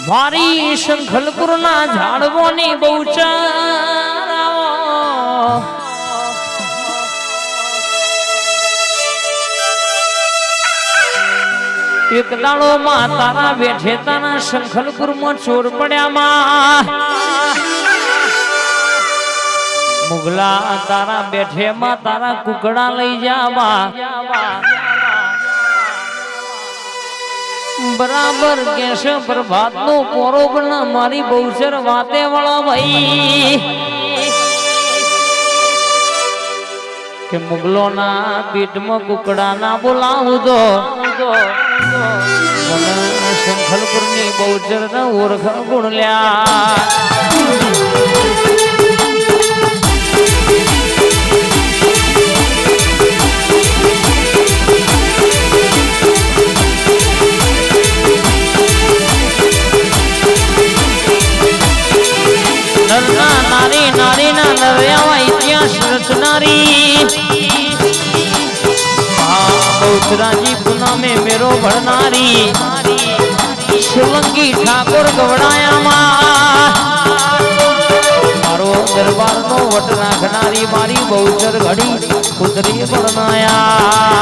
મારી શંખલપુર ના ઝાડવોની બહુચારાઓ એક દાડો માં તારા બેઠે તારા શંખલપુર માં ચોર પડ્યામાં મુગલા તારા બેઠે માં તારા કુકડા લઈ જાવા બરાબર કેશ પ્રભાત નો પોરો બના મારી બહુચર વાતે વાળા ભાઈ કે મુગલો ના પીઠમાં કુકડા ના બોલાવું તો શંખલપુર ની બહુચર ના ઓળખ ગુણલ્યા નારી નારી ના નર્યા ઇતિહાસ રચનારી બહુચરાજી પુનામે મેરો ભણનારી સોલંકી ઠાકોર ગવડાયામાં મારો દરબાર નો વટ રાખનારી મારી બહુચર ઘડી કુતરી ભણનાયા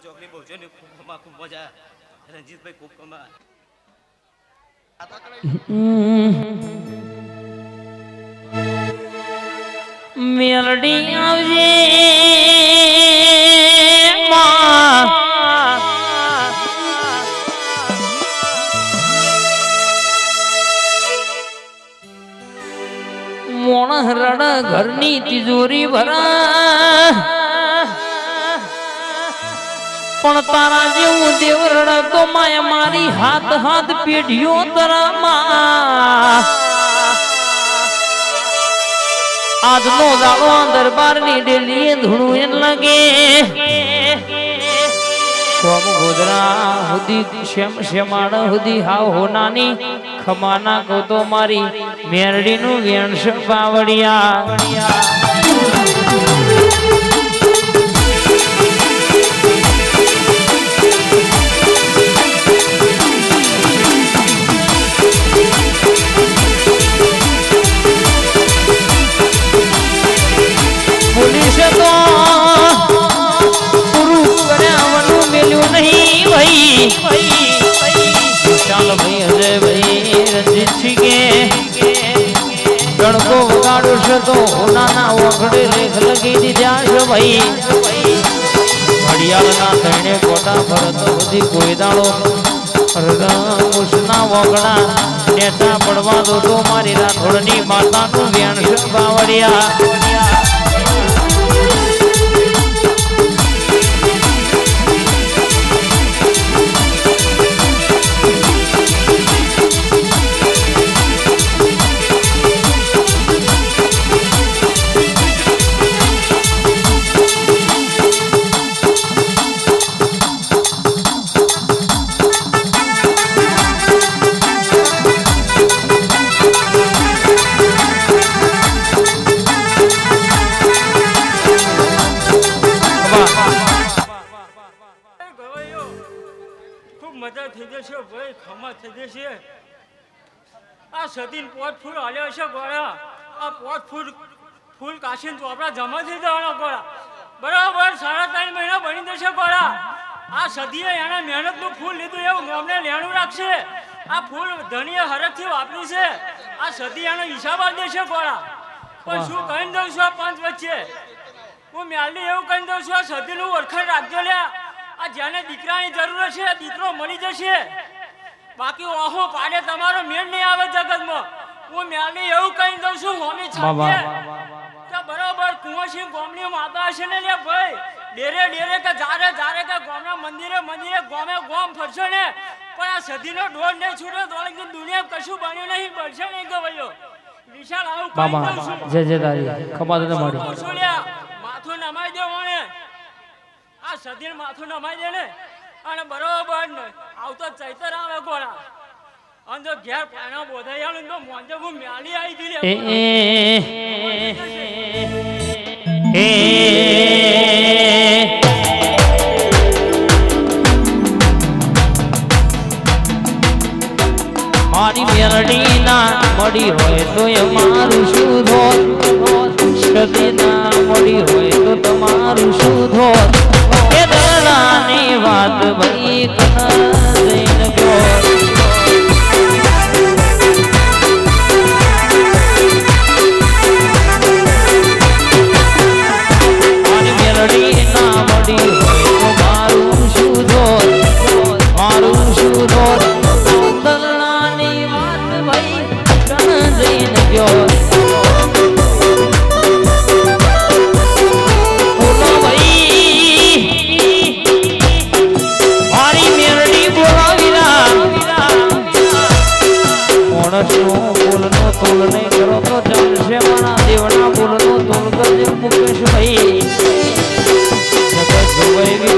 ચોકલી બહુચર ને ખૂબ મજા રંજીતભાઈ ખૂબ કમા મેલડી આવજે મોણ રડ ઘરની તિજોરી ભરા પણ તારા જેવું દેવરડ તો માયા મારી હાથ હાથ પેઢીઓ તરામાં આજનો દાડો દરબાર ની ડેલી ધૂણું એન લાગે કોમ ગોધરા હુદી શ્યામ શ્યામાડ હુદી હાવ હોનાની ખમાના કહો તો મારી મેરડી નું વેણસ બાવડિયા પોલીસે તો પૂરું કર્યાવાનું મેલ્યું નહીં ભાઈ ચાલ ભાઈ અજય ભાઈ રણજીતસિંહ કે ગણકો વગાડો છે તો હોનાના વખડે લેખ લગી દીધા છે ભાઈ ઘડિયાળના ધણે કોટા ફરત બધી કોઈ દાડો રંગના વગડા નેતા પડવા દો તો મારી રાઠોડની માતાનું વેણ છે બાવડિયા મજા થઈ જશે ભાઈ ખમા થઈ જશે આ સદીન પોત ફૂલ હાલ્યો છે ગોળા આ પોત ફૂલ કાશીને ચોપડા જમા થઈ જવાના ગોળા બરાબર 3.5 મહિના બની જશે ગોળા આ સદીએ એના મહેનતનું ફૂલ લીધું એવું ગામને લેણું રાખશે આ ફૂલ ધણીએ હરખથી વાપર્યું છે આ સદી એનો હિસાબ આપી દેશે ગોળા પણ શું કહી દઉં છું આ પાંચ વચ્ચે હું મેલની એવું કહી દઉં છું આ સદીનું ઓળખાણ રાખજો લ્યા આ જેને દીકરાની જરૂર છે દીકરો મળી જશે બાકી ઓહો પાડે તમારો મેળ નહીં આવે જગતમાં હું મેલની એવું કહી દઉં છું હોમી છાપે કે બરાબર કુંવરસિંહ ગોમની માતા હશે ને લે ભાઈ ડેરે કે જારે કે ગોમના મંદિરે ગોમે ગોમ ફરશે ને પણ આ સદીનો ઢોર નહીં છૂટે તો દુનિયા કશું બન્યું નહીં બળશે નહીં ગવાયો વિશાલ આવું કહી દઉં છું જય તારી ખમા તને મારી માથું નમાઈ દે મને આ સદીર માથું નમાઈ દે ને અને બરોબર ને આવતો ચૈતર આવે ગોળા અને જો ઘેર પાણા બોધાઈ આવે તો મોંજે હું મ્યાલી આવી ગઈ મારી મેરડી ના મળી હોય તો એ મારું શું ધોત સદી ના મળી હોય તો તમારું શું ધોત એ દરડાની વાત ભાઈ કન જઈને ગયો મારી મેરડી ના મળી હોય તો મારું શું ધોત મારું શું ધોત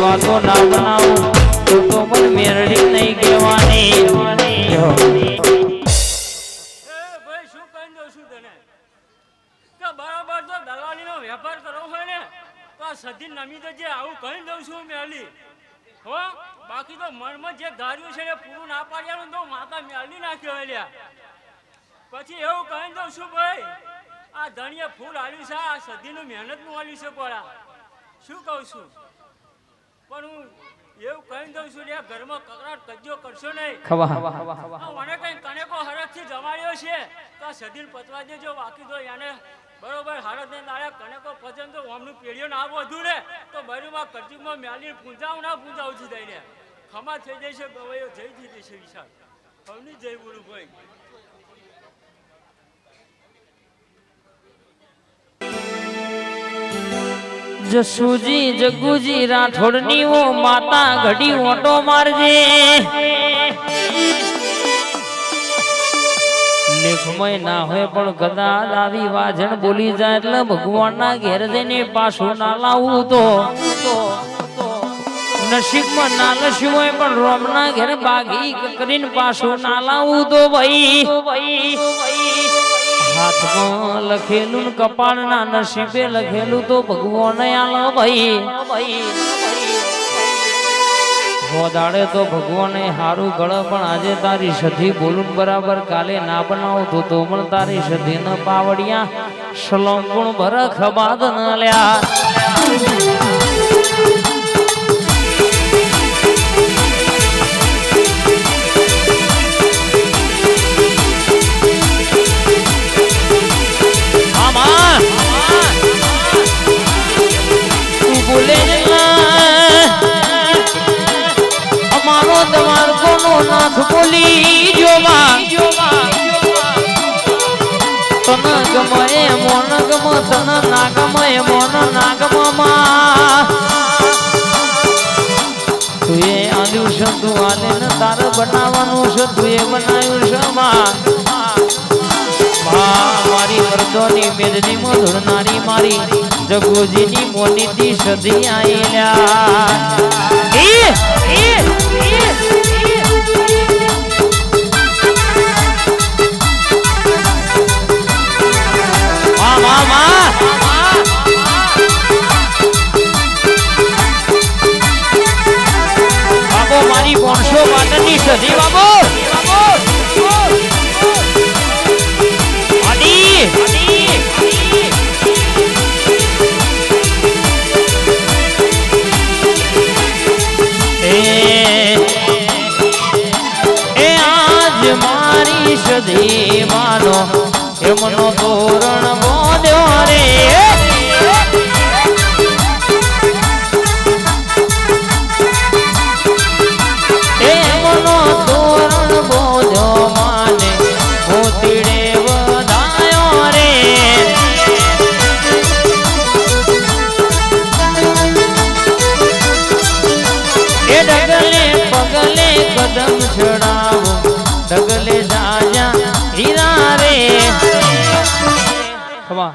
વાતો ના બનાવું તો પણ મેરડી નહીં કહેવાની ભાઈ શું કહી દઉં છું તને કે બરાબર જો દલાલીનો વેપાર કરવો હોય ને તો આ સધી નમી તો જે આવું કહી દઉં છું મેલી હો બાકી તો મનમાં જે ધાર્યું છે એ પૂરું ના પાડ્યા તો માતા મેલી નાખ્યો લ્યા પછી એવું કહી દઉં છું ભાઈ આ ધણીએ ફૂલ આલ્યું છે આ સધીનું મહેનતનું આલ્યું છે કોળા શું કહું છું પણ હું એવું કહી દઉં છું લ્યા ઘરમાં કકડાટ કજ્જો કરશો નહીં મને કઈ કનેકો હરખથી જમાડ્યો છે તો આ સધીને પતવા દેજો બાકી તો એને બરોબર હારત ને દાડે કનેકો પસંદ તો ઓમનું પેઢીઓ ના વધુ ને તો બરુમાં કચુકમાં મ્યાલી પૂંજાવું ના પૂંજાવું છું દઈને ખમા થઈ જશે ગવાઈઓ જઈ દીધી છે વિશાળ હવની જઈ બોલું ભાઈ જસુજી જગુજી રાઠોડની ઓ માતા ઘડી ઓટો મારજે લેખમય ના હોય પણ કદાચ આવી વાજણ બોલી જાય એટલે ભગવાનના ઘેર જઈને પાછું ના લાવું તો નસીબમાં ના લસ્યું હોય પણ રોમના ઘેર બાગી કરીને પાછું ના લાવું તો ભાઈ હાથમાં લખેલું કપાળના નસીબે લખેલું તો ભગવાન આલો ભાઈ હોદાડે તો ભગવાને હારું ગળ પણ આજે તારી સધી બોલું બરાબર કાલે ના બનાવતો તો પણ તારી સધી ન પાવડિયા સલોંગુણ ભર ખબાદ ન લ્યા નાથ બોલી જોવા તન ગમે મોન ગમ તન ના ગમે મોન ના ગમમાં તું એ આલ્યું છે તું આલે ને તાર બનાવવાનું છે તું એ બનાવ્યું છે મારી મર્દોની મેદની મધુરનારી મારી જગોજીની મોનીથી સધી આયેલા બાબો મારી 500 વાટની સધી બાબો મારી સધી માનો એમનો તોરણ બોલ્યો રે એમનો તોરણ બોલ્યો માને મોતીડે વધાયો રે એ ડગલે પગલે કદમ છડાવો ડગલે જાજા હીરા રે ખવા